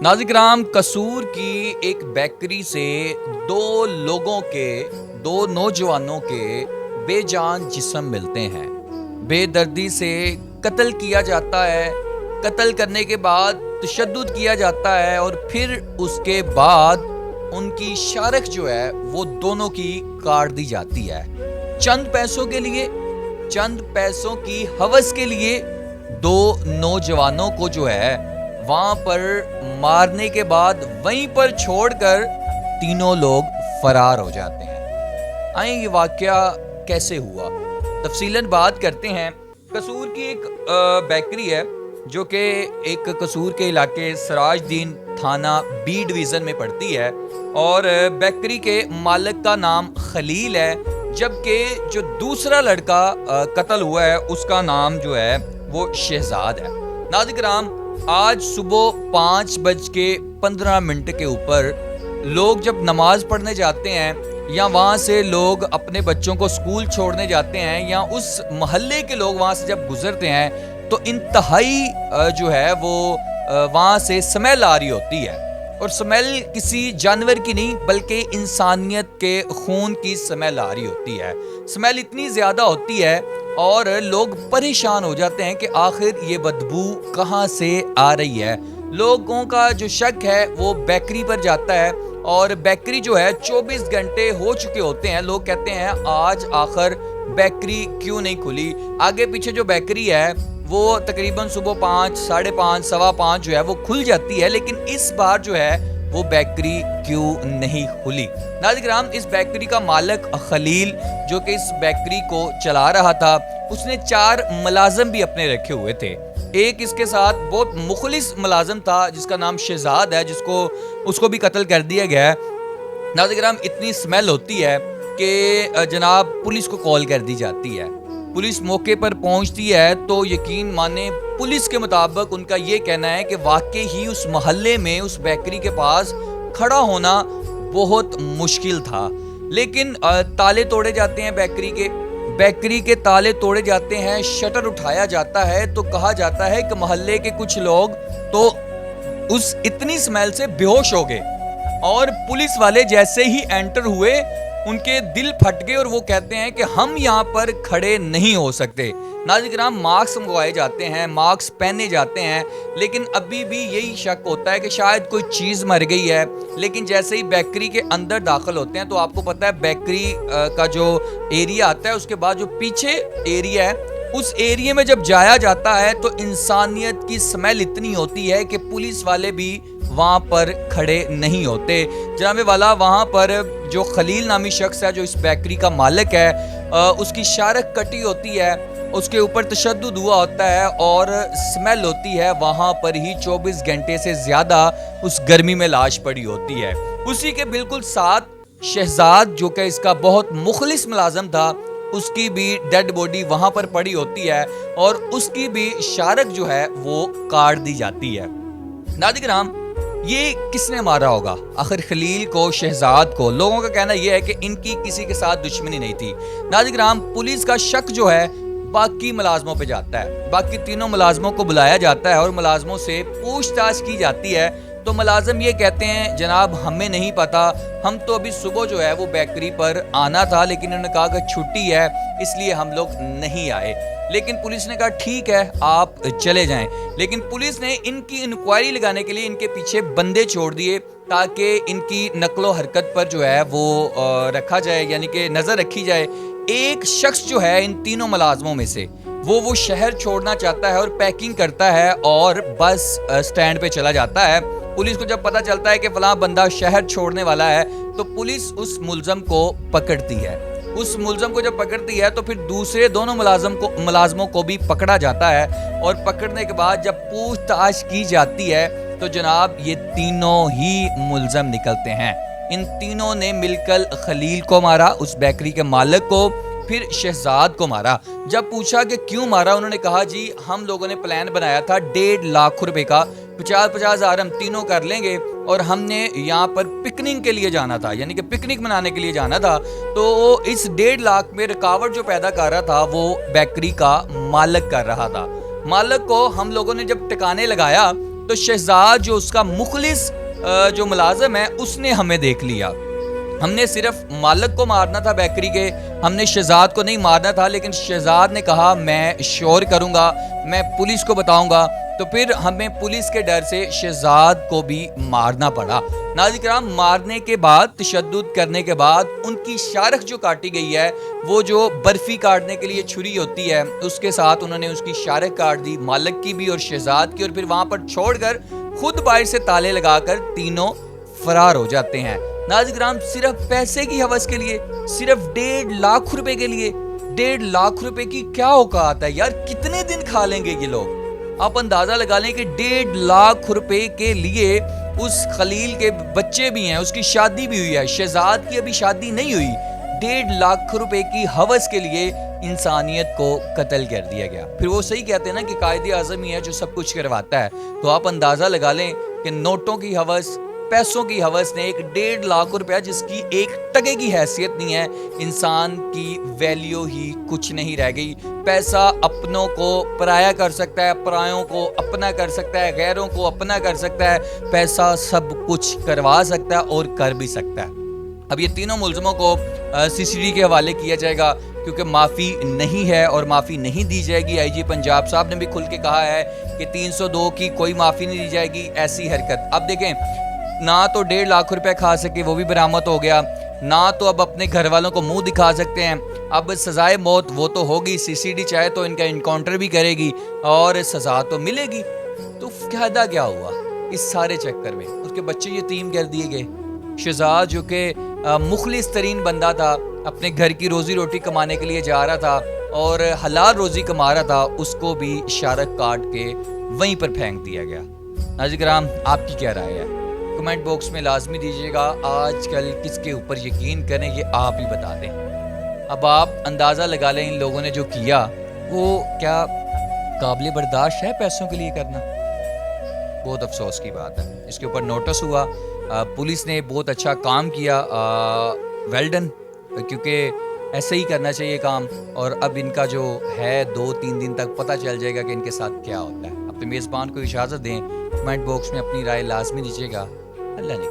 नाज़रीन किराम, कसूर की एक बेकरी से दो नौजवानों के बेजान जिस्म मिलते हैं। बेदर्दी से कत्ल किया जाता है। कत्ल करने के बाद तशद्दुद किया जाता है और फिर उसके बाद उनकी शारख जो है वो दोनों की काट दी जाती है। चंद पैसों की हवस के लिए दो नौजवानों को जो है वहां पर मारने के बाद वहीं पर छोड़कर तीनों लोग फरार हो जाते हैं। आइए ये वाकया कैसे हुआ, तफसीलन बात करते हैं। कसूर की एक बेकरी है जो कि एक कसूर के इलाके सराजदीन थाना बी डिवीज़न में पड़ती है और बेकरी के मालिक का नाम खलील है, जबकि जो दूसरा लड़का कत्ल हुआ है उसका नाम जो है वो शहजाद है। नाज़रीन किराम, आज सुबह 5:15 के ऊपर लोग जब नमाज पढ़ने जाते हैं या वहाँ से लोग अपने बच्चों को स्कूल छोड़ने जाते हैं या उस मोहल्ले के लोग वहाँ से जब गुजरते हैं तो इंतहाई जो है वो वहाँ से स्मेल आ रही होती है। और स्मेल किसी जानवर की नहीं बल्कि इंसानियत के खून की स्मेल आ रही होती है। स्मेल इतनी ज़्यादा होती है और लोग परेशान हो जाते हैं कि आखिर ये बदबू कहाँ से आ रही है। लोगों का जो शक है वो बेकरी पर जाता है और बेकरी जो है 24 घंटे हो चुके होते हैं। लोग कहते हैं आज आखिर बेकरी क्यों नहीं खुली। आगे पीछे जो बेकरी है वो तकरीबन सुबह 5, 5:30, 5:15 जो है वो खुल जाती है, लेकिन इस बार जो है वो बेकरी क्यों नहीं खुली। नाज़रीन किराम, इस बेकरी का मालिक खलील जो कि इस बेकरी को चला रहा था, उसने 4 मुलाजिम भी अपने रखे हुए थे। एक इसके साथ बहुत मुखलिस मुलाजिम था जिसका नाम शहजाद है, उसको भी कत्ल कर दिया गया है। नाज़रीन किराम, इतनी स्मेल होती है कि जनाब पुलिस को कॉल कर दी जाती है। पुलिस मौके पर पहुंचती है तो यकीन माने पुलिस के मुताबिक उनका ये कहना है कि वाकई ही उस मोहल्ले में उस बेकरी के पास खड़ा होना बहुत मुश्किल था। लेकिन ताले तोड़े जाते हैं बेकरी के ताले तोड़े जाते हैं, शटर उठाया जाता है तो कहा जाता है कि मोहल्ले के कुछ लोग तो उस इतनी स्मेल से बेहोश हो गए और पुलिस वाले जैसे ही एंटर हुए उनके दिल फट गए और वो कहते हैं कि हम यहाँ पर खड़े नहीं हो सकते। नाज़रीन किराम, मास्क मंगवाए जाते हैं, मास्क पहने जाते हैं, लेकिन अभी भी यही शक होता है कि शायद कोई चीज़ मर गई है। लेकिन जैसे ही बेकरी के अंदर दाखिल होते हैं तो आपको पता है बेकरी का जो एरिया आता है उसके बाद जो पीछे एरिया है उस एरिया में जब जाया जाता है तो इंसानियत की स्मेल इतनी होती है कि पुलिस वाले भी वहाँ पर खड़े नहीं होते। जनाब वाला, वहाँ पर जो खलील नामी शख्स है जो इस बेकरी का मालिक है, उसकी शारख कटी होती है, उसके ऊपर तशद्दुद हुआ होता है और स्मेल होती है। वहाँ पर ही 24 घंटे से ज़्यादा उस गर्मी में लाश पड़ी होती है। उसी के बिल्कुल साथ शहजाद जो कि इसका बहुत मुखलिस मुलाजिम था, उसकी भी डेड बॉडी वहाँ पर पड़ी होती है और उसकी भी शारख जो है वो काट दी जाती है। नाज़रीन किराम, ये किसने मारा होगा आखिर खलील को, शहजाद को? लोगों का कहना यह है कि इनकी किसी के साथ दुश्मनी नहीं थी। नाज़रीन किराम, पुलिस का शक जो है बाकी मुलाजमों पे जाता है। बाकी तीनों मुलाजमों को बुलाया जाता है और मुलाजमों से पूछताछ की जाती है तो मुलाजिम ये कहते हैं जनाब हमें नहीं पता, हम तो अभी सुबह जो है वो बेकरी पर आना था लेकिन उन्होंने कहा कि छुट्टी है इसलिए हम लोग नहीं आए। लेकिन पुलिस ने कहा ठीक है आप चले जाएं। लेकिन पुलिस ने इनकी इंक्वायरी लगाने के लिए इनके पीछे बंदे छोड़ दिए ताकि इनकी नकलो हरकत पर जो है वो रखा जाए, यानी कि नज़र रखी जाए। एक शख्स जो है इन तीनों मुलाजमों में से वो शहर छोड़ना चाहता है और पैकिंग करता है और बस स्टैंड पे चला जाता है। पुलिस को जब पता चलता है कि फलां बंदा शहर छोड़ने वाला है तो पुलिस उस मुलजम को पकड़ती है। उस मुलजम को जब पकड़ती है तो फिर दूसरे दोनों मुलाजमों को भी पकड़ा जाता है और पकड़ने के बाद जब पूछताछ की जाती है तो जनाब ये तीनों ही मुलजम निकलते हैं। इन तीनों ने मिलकर खलील को मारा, उस बेकरी के मालिक को, फिर शहजाद को मारा। जब पूछा कि क्यों मारा, उन्होंने कहा जी हम लोगों ने प्लान बनाया था 1.5 लाख रुपए का, 50-50 हज़ार हम तीनों कर लेंगे और हमने यहाँ पर पिकनिक के लिए जाना था, यानी कि पिकनिक मनाने के लिए जाना था। तो इस 1.5 लाख में रुकावट जो पैदा कर रहा था वो बेकरी का मालिक कर रहा था। मालिक को हम लोगों ने जब टिकाने लगाया تو شہزاد جو اس کا مخلص جو ملازم ہے اس نے ہمیں دیکھ لیا. ہم نے صرف مالک کو مارنا تھا بیکری کے, ہم نے شہزاد کو نہیں مارنا تھا, لیکن شہزاد نے کہا میں شور کروں گا, میں پولیس کو بتاؤں گا, تو پھر ہمیں پولیس کے ڈر سے شہزاد کو بھی مارنا پڑا. ناظرین کرام, مارنے کے بعد, تشدد کرنے کے بعد ان کی شارخ جو کاٹی گئی ہے, وہ جو برفی کاٹنے کے لیے چھری ہوتی ہے اس کے ساتھ انہوں نے اس کی شارخ کاٹ دی, مالک کی بھی اور شہزاد کی, اور پھر وہاں پر چھوڑ کر خود باہر سے تالے لگا کر تینوں فرار ہو جاتے ہیں. ناظرین کرام, صرف پیسے کی ہوس کے لیے, صرف 1.5 لاکھ روپے کے لیے, 1.5 لاکھ روپے کی کیا اوقات ہے یار, کتنے دن کھا لیں گے یہ لوگ. آپ اندازہ لگا لیں کہ 1.5 لاکھ روپے کے لیے اس خلیل کے بچے بھی ہیں, اس کی شادی بھی ہوئی ہے, شہزاد کی ابھی شادی نہیں ہوئی, 1.5 لاکھ روپے کی ہوس کے لیے انسانیت کو قتل کر دیا گیا. پھر وہ صحیح کہتے ہیں نا کہ قائد اعظم ہی ہے جو سب کچھ کرواتا ہے, تو آپ اندازہ لگا لیں کہ نوٹوں کی ہوس, پیسوں کی ہوس نے 1.5 لاکھ روپیہ جس کی 1 ٹکے کی حیثیت نہیں ہے, انسان کی ویلیو ہی کچھ نہیں رہ گئی. پیسہ اپنوں کو پرایا کر سکتا ہے, پرایوں کو اپنا کر سکتا ہے, غیروں کو اپنا کر سکتا ہے, پیسہ سب کچھ کروا سکتا ہے اور کر بھی سکتا ہے. اب یہ تینوں ملزموں کو CCD کے حوالے کیا جائے گا کیونکہ معافی نہیں ہے اور معافی نہیں دی جائے گی. IG پنجاب صاحب نے بھی کھل کے کہا ہے کہ 302 کی کوئی معافی نہیں دی جائے گی, ایسی حرکت. اب دیکھیں, نہ تو 1.5 لاکھ روپے کھا سکے, وہ بھی برآمد ہو گیا, نہ تو اب اپنے گھر والوں کو منہ دکھا سکتے ہیں. اب سزائے موت وہ تو ہوگی, CCD چاہے تو ان کا انکاؤنٹر بھی کرے گی اور سزا تو ملے گی. تو فائدہ کیا ہوا اس سارے چکر میں؟ اس کے بچے یتیم کر دیے گئے. شہزاد جو کہ مخلص ترین بندہ تھا, اپنے گھر کی روزی روٹی کمانے کے لیے جا رہا تھا اور حلال روزی کما رہا تھا, اس کو بھی شارخ کاٹ کے وہیں پر پھینک دیا گیا. ناظرین کرام, آپ کی کیا رائے ہے؟ کمنٹ باکس میں لازمی دیجیے گا. آج کل کس کے اوپر یقین کریں یہ آپ ہی بتا دیں. اب آپ اندازہ لگا لیں ان لوگوں نے جو کیا وہ کیا قابل برداشت ہے پیسوں کے لیے کرنا؟ بہت افسوس کی بات ہے. اس کے اوپر نوٹس ہوا, پولیس نے بہت اچھا کام کیا, ویل ڈن, کیونکہ ایسے ہی کرنا چاہیے کام. اور اب ان کا جو ہے 2-3 دن تک پتہ چل جائے گا کہ ان کے ساتھ کیا ہوتا ہے. اپنے میزبان کو اجازت دیں, کمنٹ باکس میں اپنی رائے لازمی دیجیے گا. اللہ نے